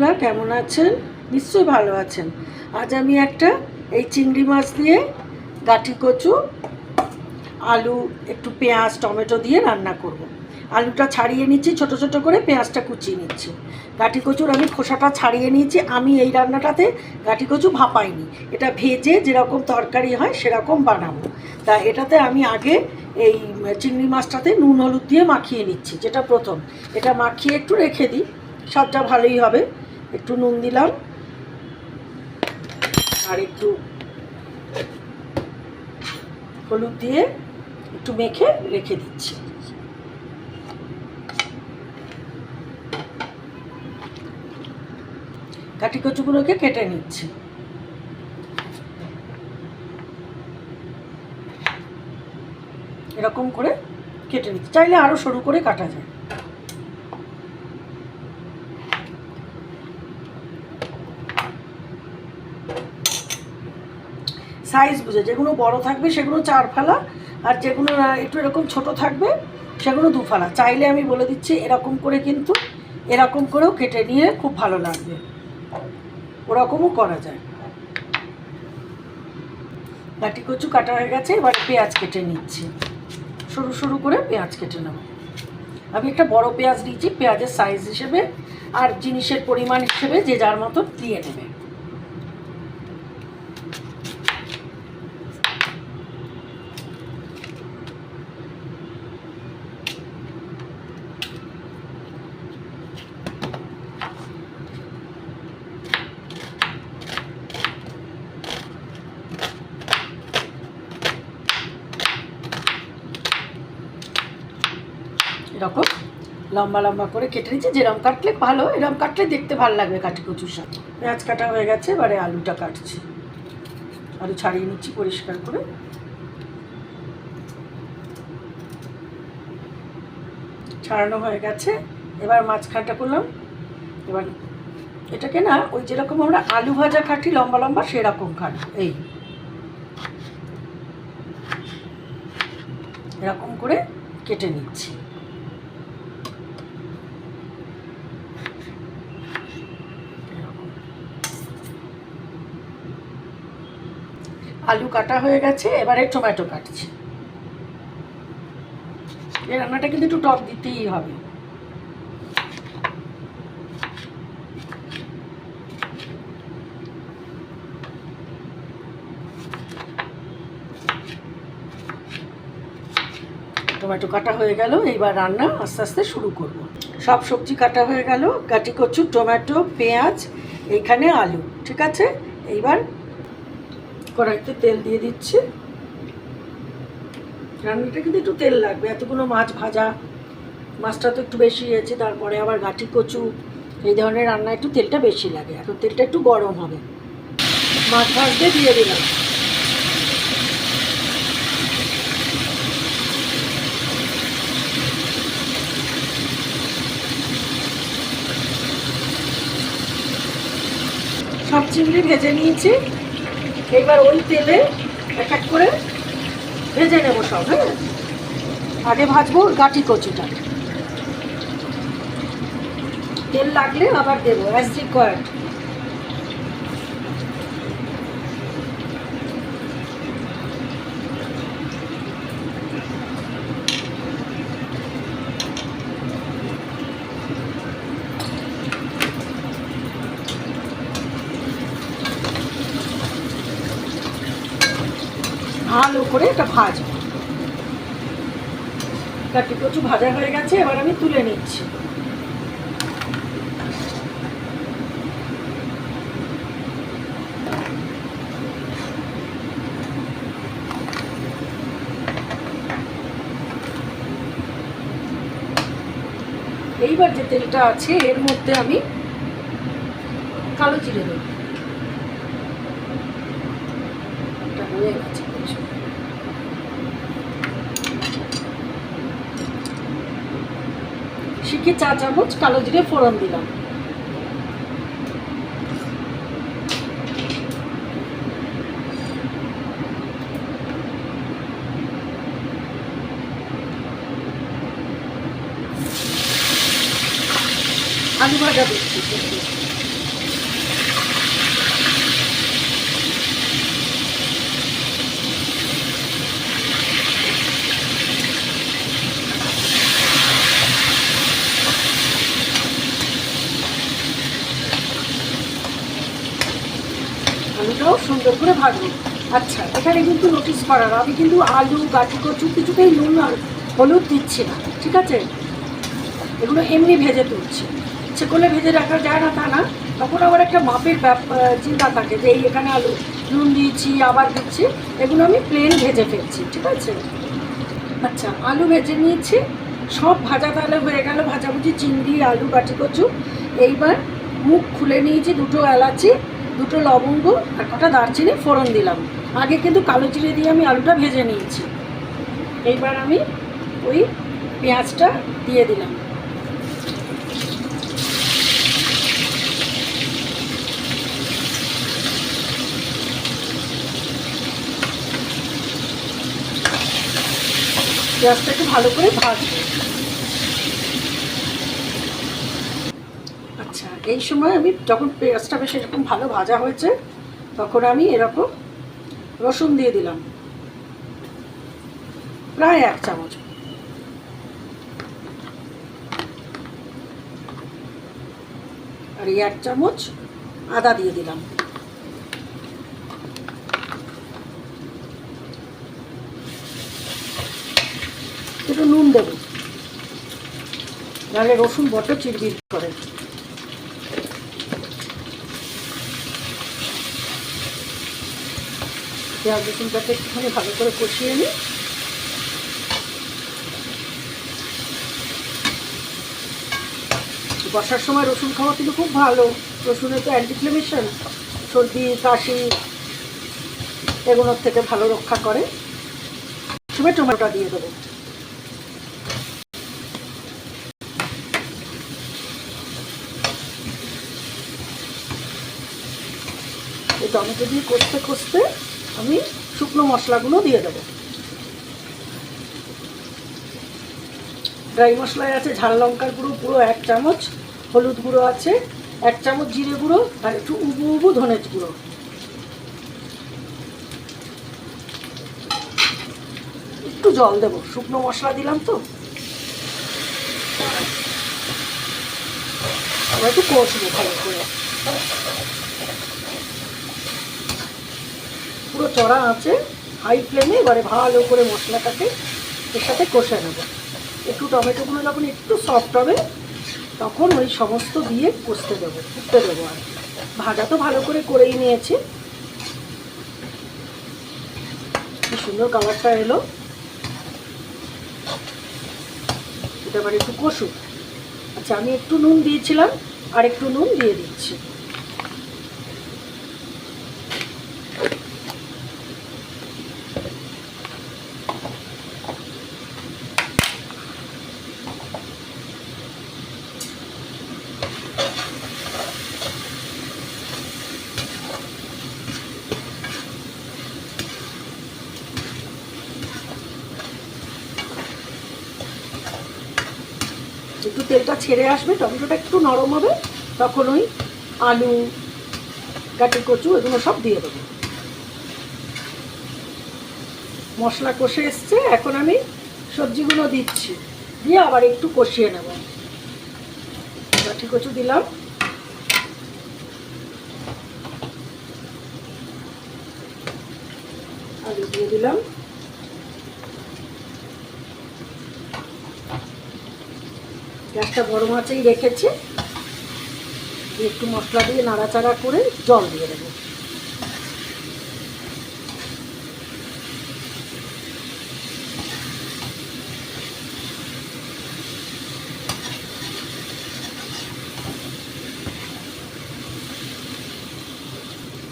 বন্ধুরা, কেমন আছেন? নিশ্চয়ই ভালো আছেন। আজ আমি একটা এই চিংড়ি মাছ দিয়ে গাঁটি কচু, আলু, একটু পেঁয়াজ টমেটো দিয়ে রান্না করব। আলুটা ছাড়িয়ে নিচ্ছি ছোট ছোট করে, পেঁয়াজটা কুচিয়ে নিচ্ছি। গাঁটি কচুর আমি খোসাটা ছাড়িয়ে নিয়েছি। আমি এই রান্নাটাতে গাঁটি কচু ভাপাইনি, এটা ভেজে যেরকম তরকারি হয় সেরকম বানাবো। তা এটাতে আমি আগে এই চিংড়ি মাছটাতে নুন হলুদ দিয়ে মাখিয়ে নিচ্ছি, যেটা প্রথম। এটা মাখিয়ে একটু রেখে দিই, স্বাদটা ভালোই হবে। একটু নুন দিলাম আর একটু হলুদ দিয়ে একটু মেখে রেখে দিচ্ছি। কাটি কচুগুলোকে কেটে নিচ্ছি। এরকম করে কেটে নিচ্ছি, চাইলে আরও সরু করে কাটা যায়। সাইজ বুঝে, যেগুলো বড় থাকবে সেগুলো 4 ফালা, আর যেগুলো একটু এরকম ছোট থাকবে সেগুলো 2 ফালা। চাইলে আমি বলে দিচ্ছি এরকম করে, কিন্তু এরকম করেও কেটে নিয়ে খুব ভালো লাগবে, ওরকমও করা যায়। গাঁটি কচু কাটা হয়ে গেছে, এবার পেঁয়াজ কেটে নিচ্ছি। সরু সরু করে পেঁয়াজ কেটে নেব। আমি একটা বড় পেঁয়াজ দিয়েছি, পেঁয়াজের সাইজ হিসেবে আর জিনিসের পরিমাণ হিসেবে যে যার মতো দিয়ে নেবে। এরকম লম্বা লম্বা করে কেটে নিচ্ছি। যেরকম কাটলে ভালো, এরকম কাটলে দেখতে ভালো লাগবে কাটি কচুর সাথে। পেঁয়াজ কাটা হয়ে গেছে, এবারে আলুটা কাটছি। আলু ছাড়িয়ে নিচ্ছি পরিষ্কার করে। ছাড়ানো হয়ে গেছে, এবার মাঝখানটা করলাম। এবার এটাকে না, ওই যেরকম আমরা আলু ভাজা কাটি লম্বা লম্বা, সেরকম কাটবো। এই এরকম করে কেটে নিচ্ছি। আলু কাটা হয়ে গেছে, এবারে টমেটো কাটছি। এই রান্নাটা কিন্তু একটু টক দিতেই হবে। টমেটো কাটা হয়ে গেল, এইবার রান্না আস্তে আস্তে শুরু করব। সব সবজি কাটা হয়ে গেল, গাঁটি কচু, টমেটো, পেঁয়াজ, এইখানে আলু, ঠিক আছে। এইবার কড়াইতে তেল দিয়ে দিচ্ছি। রান্নাটা কিন্তু একটু তেল লাগবে, এতগুলো মাছ ভাজা, মাছটা তো একটু বেশি হয়েছে, তারপরে আবার গাঁটি কচু, এই ধরনের রান্না একটু তেলটা বেশি লাগে। এখন তেলটা একটু গরম হবে, মাছ ভাজতে দিয়ে দিলাম। সব চিংড়ি ভেজে নিয়েছি, এবার ওই তেলে এক এক করে ভেজে নেব সব। হ্যাঁ, আগে ভাজবো গাঁটি কচুটা, তেল লাগলে আবার দেবো অ্যাজ রিকোয়ার্ড। ভালো করে এটা ভাজবো। গাঁটি কচু ভাজা হয়ে গেছে, এবার আমি তুলে নিচ্ছি। এইবার যে তেলটা আছে এর মধ্যে আমি কালো জিরে দেব। এটা হয়ে গেছে, শিখে 4 চামচ কালো জিরে ফোড়ন দিলাম। আলু ভাজা দিচ্ছি। আলুটাও সুন্দর করে ভাজবো। আচ্ছা, এখানে কিন্তু নোটিস করার, আমি কিন্তু আলু গাটি কচু কিছুতেই নুন আর হলুদ দিচ্ছি না, ঠিক আছে? এগুলো এমনি ভেজে তুলছি। ইচ্ছে করলে ভেজে রাখা যায় না তা না, তখন আবার একটা মাপের চিন্তা থাকে যে এই এখানে আলু নুন দিয়েছি আবার দিচ্ছি, এগুলো আমি প্লেন ভেজে ফেলছি, ঠিক আছে? আচ্ছা, আলু ভেজে নিয়েছি, সব ভাজা তাহলে হয়ে গেল, ভাজাভুজি চিংড়ি আলু গাটি কচু। এইবার মুখ খুলে নিয়েছি, দুটো এলাচি, দুটো লবঙ্গ আর কটা দারচিনি ফোড়ন দিলাম। আগে কিন্তু কালো জিরে দিয়ে আমি আলুটা ভেজে নিয়েছি। এইবার আমি ওই পেঁয়াজটা দিয়ে দিলাম। পেঁয়াজটা একটু ভালো করে ভাজবো। আচ্ছা, এই সময় আমি যখন পেঁয়াজটা বেশ এরকম ভালো ভাজা হয়েছে, তখন আমি এরকম রসুন দিয়ে দিলাম, প্রায় 1 চামচ। আর এই 1 চামচ আদা দিয়ে দিলাম। একটু নুন দেবো, নাহলে রসুন বড্ড চিরবির করে। পেঁয়াজ রসুনটাকে একটুখানি ভালো করে কষিয়ে নিই। বর্ষার সময় রসুন খাওয়া কিন্তু খুব ভালো। রসুনে তো অ্যান্টিফ্লেমেশন, সর্দি কাশি এগুলোর থেকে ভালো রক্ষা করে। সময় টমেটোটা দিয়ে দেবো। এই টমেটো দিয়ে কষতে কষতে আমি শুকনো মশলাগুলো দিয়ে দেবো। ড্রাই মশলায় আছে ঝাল লঙ্কার গুঁড়ো পুরো 1 চামচ, হলুদ গুঁড়ো আছে 1 চামচ, জিরে গুঁড়ো আর একটু উবু উবু ধনের গুঁড়ো। একটু জল দেবো, শুকনো মশলা দিলাম তো। আবার একটু কষবো ভালো করে, পুরো চড়া আছে হাই ফ্লেমে। এবারে ভালো করে মশলাটাকে এর সাথে কষে নেবো। একটু টমেটোগুলো যখন একটু সফট হবে, তখন ওই সমস্ত দিয়ে কষতে দেবো, ফুটতে দেবো। আর ভাজা তো ভালো করে করেই নিয়েছি। কি সুন্দর কালারটা এলো। এটা আবার একটু কষুক। আচ্ছা, আমি একটু নুন দিয়েছিলাম, আর একটু নুন দিয়ে দিচ্ছি। একটু তেলটা ছেড়ে আসবে, টমেটোটা একটু নরম হবে, তখন ওই আলু গাটি কচু এগুলো সব দিয়ে দেবো। মশলা কষে এসছে, এখন আমি সবজিগুলো দিচ্ছি, দিয়ে আবার একটু কষিয়ে নেব। গাটি কচু দিলাম, আলু দিয়ে দিলাম, গ্যাসটা গরম আছেই রেখেছি। একটু মশলা দিয়ে নাড়াচাড়া করে জল দিয়ে দেবো।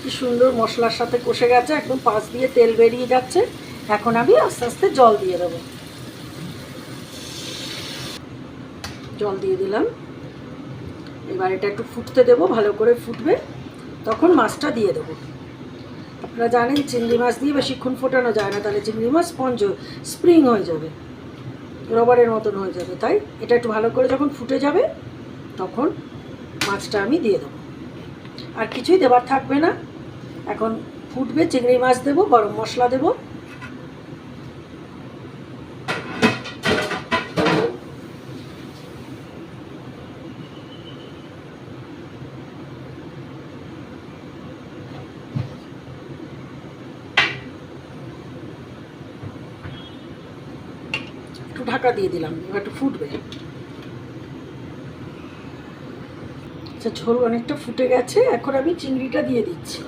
কি সুন্দর মশলার সাথে কষে গেছে, একদম পাশ দিয়ে তেল বেরিয়ে যাচ্ছে। এখন আমি আস্তে আস্তে জল দিয়ে দেবো। জল দিয়ে দিলাম। এবার এটা একটু ফুটতে দেবো, ভালো করে ফুটবে, তখন মাছটা দিয়ে দেবো। আপনারা জানেন চিংড়ি মাছ দিয়ে বেশিক্ষণ ফোটানো যায় না, তাহলে চিংড়ি মাছ স্প্রিং হয়ে যাবে, রবারের মতন হয়ে যাবে। তাই এটা একটু ভালো করে যখন ফুটে যাবে, তখন মাছটা আমি দিয়ে দেবো। আর কিছুই দেবার থাকবে না। এখন ফুটবে, চিংড়ি মাছ দেবো, গরম মশলা দেবো, ঢাকা দিয়ে দিলাম, এবার একটু ফুটবে। আচ্ছা, ঝোল অনেকটা ফুটে গেছে, এখন আমি চিংড়িটা দিয়ে দিচ্ছি।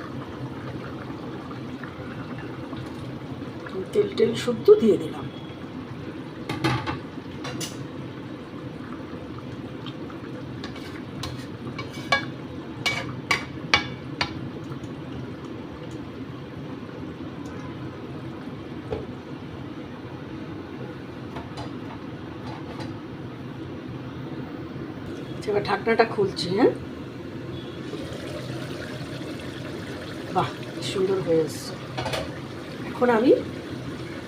তেল টেল শুদ্ধ দিয়ে দিলাম। এবার ঢাকনাটা খুলছি। হ্যাঁ, বাহ, সুন্দর হয়ে এসছে। এখন আমি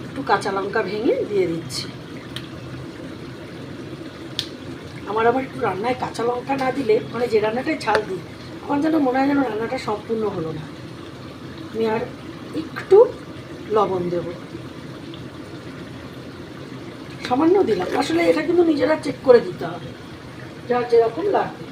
একটু কাঁচা লঙ্কা ভেঙে দিয়ে দিচ্ছি। আমার আবার একটু রান্নায় কাঁচা লঙ্কা না দিলে, মানে যে রান্নাটায় ঝাল দিই, আমার যেন মনে হয় যেন রান্নাটা সম্পূর্ণ হলো না। আমি আর একটু লবণ দেব, সামান্য দিলাম। আসলে এটা কিন্তু নিজেরা চেক করে দিতে হবে, যার যেরকম লাগবে।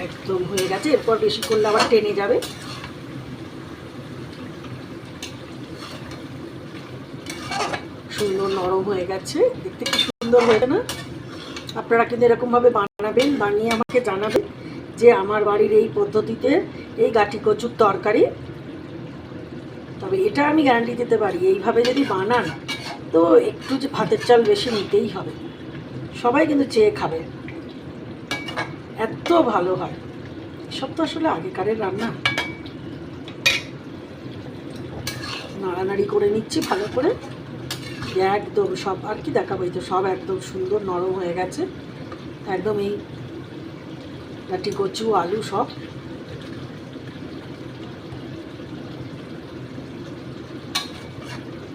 একদম হয়ে গেছে, এরপর বেশি করলে আবার টেনে যাবে। সুন্দর নরম হয়ে গেছে, দেখতে কি সুন্দর হয়েছে না? আপনারা কিন্তু এরকমভাবে বানাবেন, বানিয়ে আমাকে জানাবেন যে আমার বাড়ির এই পদ্ধতিতে এই গাঁটি কচুর তরকারি। তবে এটা আমি গ্যারান্টি দিতে পারি, এইভাবে যদি বানান তো একটু যে ভাতের চাল বেশি নিতেই হবে, সবাই কিন্তু চেয়ে খাবে, এত ভালো হয়। সব তো আসলে আগেকারের রান্না। নাড়ানাড়ি করে নিচ্ছি ভালো করে, একদম সব আর কি দেখাবো, এই তো সব একদম সুন্দর নরম হয়ে গেছে একদম। এই গাঁটি কচু আলু সব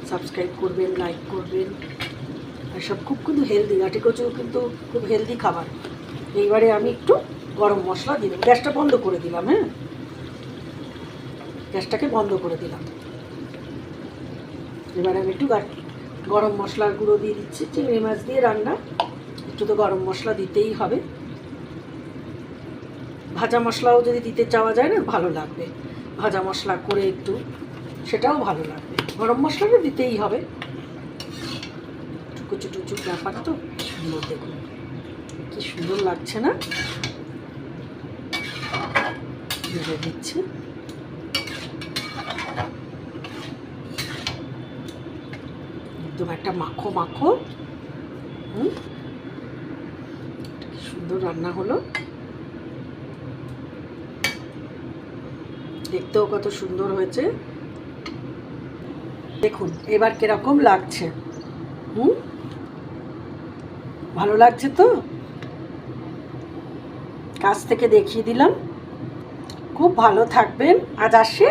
সাবস্ক্রাইব করবেন, লাইক করবেন। আর সব খুব কিন্তু হেলদি, গাঁটি কচু কিন্তু খুব হেলদি খাবার। এইবারে আমি একটু গরম মশলা দিলাম, গ্যাসটা বন্ধ করে দিলাম। হ্যাঁ, গ্যাসটাকে বন্ধ করে দিলাম। এবারে আমি একটু গরম মশলার গুঁড়ো দিয়ে দিচ্ছি। চিংড়ি মাছ দিয়ে রান্না, একটু তো গরম মশলা দিতেই হবে। ভাজা মশলাও যদি দিতে চাওয়া যায় না, ভালো লাগবে। ভাজা মশলা করে একটু, সেটাও ভালো লাগবে। গরম মশলাটা দিতেই হবে। টুকু টুকু ব্যাপার তো সুন্দর, দেখুন কি সুন্দর লাগছে না? দিয়ে দিচ্ছি। একদম একটা মাখো মাখো, সুন্দর রান্না হলো। দেখতেও কত সুন্দর হয়েছে, দেখুন এবার কিরকম লাগছে। ভালো লাগছে তো? কাছ থেকে দেখিয়ে দিলাম। খুব ভালো থাকবেন, আজ আসি।